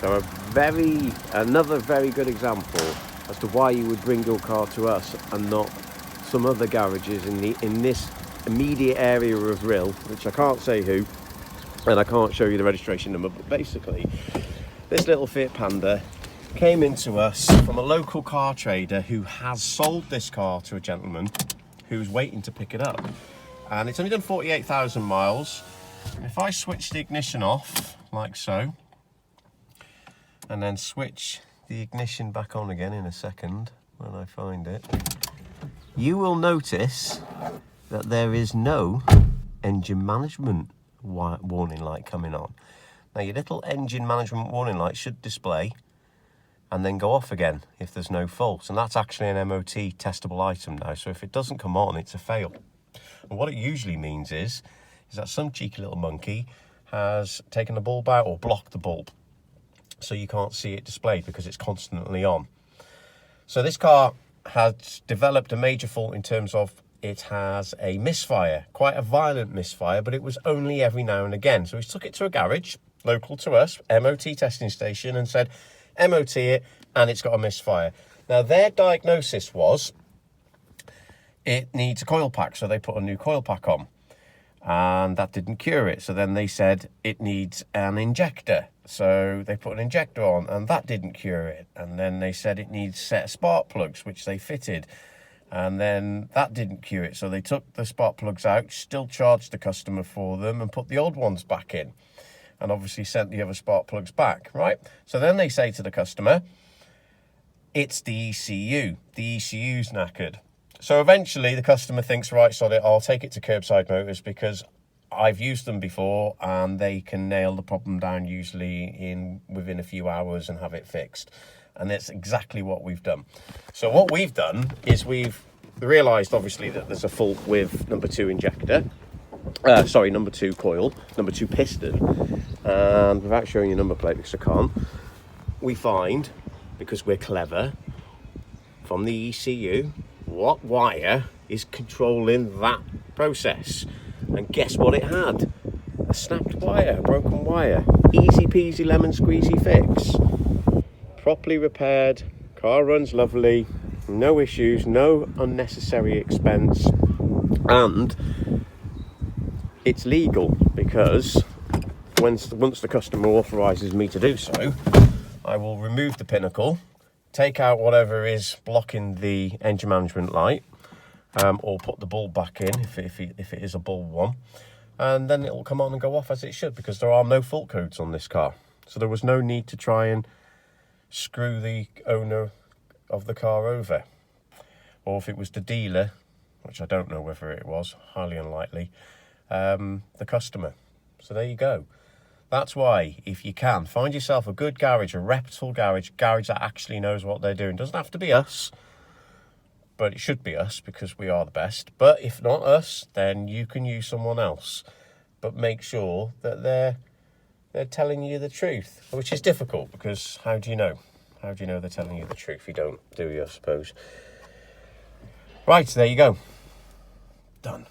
So another very good example as to why you would bring your car to us and not some other garages in this immediate area of Rill, which I can't say who, and I can't show you the registration number, but basically this little Fiat Panda came into us from a local car trader who has sold this car to a gentleman who's waiting to pick it up. And it's only done 48,000 miles. And if I switch the ignition off, like so, and then switch the ignition back on again in a second when I find it, you will notice that there is no engine management warning light coming on. Now your little engine management warning light should display and then go off again if there's no fault. And that's actually an MOT testable item now. So if it doesn't come on, it's a fail. And what it usually means is that some cheeky little monkey has taken the bulb out or blocked the bulb, so you can't see it displayed because it's constantly on. So this car has developed a major fault in terms of it has a misfire, quite a violent misfire, but it was only every now and again. So we took it to a garage local to us, MOT testing station, and said, MOT it, and it's got a misfire. Now their diagnosis was it needs a coil pack, so they put a new coil pack on, and that didn't cure it. So then they said it needs an injector, so they put an injector on, and that didn't cure it. And then they said it needs a set of spark plugs, which they fitted, and then that didn't cure it. So they took the spark plugs out, still charged the customer for them, and put the old ones back in, and obviously sent the other spark plugs back, right? So then they say to the customer, it's the ECU. The ECU's knackered. So eventually the customer thinks, right, sod it, I'll take it to Kerbside Motors because I've used them before and they can nail the problem down usually within a few hours and have it fixed. And that's exactly what we've done. So what we've done is we've realised, obviously, that there's a fault with number 2 injector. Number 2 coil, number 2 piston. And without showing you number plate, because I can't, we find, because we're clever, from the ECU, what wire is controlling that process. And guess what it had? A snapped wire, a broken wire. Easy peasy lemon squeezy fix. Properly repaired, car runs lovely, no issues, no unnecessary expense, and it's legal because once the customer authorises me to do so, I will remove the pinnacle, take out whatever is blocking the engine management light, or put the bulb back in if it is a bulb one, and then it will come on and go off as it should, because there are no fault codes on this car. So there was no need to try and screw the owner of the car over, or if it was the dealer, which I don't know whether it was, highly unlikely, the customer. So there you go. That's why, if you can, find yourself a good garage, a reputable garage that actually knows what they're doing. Doesn't have to be us, but it should be us because we are the best. But if not us, then you can use someone else. But make sure that they're telling you the truth, which is difficult because how do you know? How do you know they're telling you the truth? You don't, do you, I suppose? Right, there you go. Done.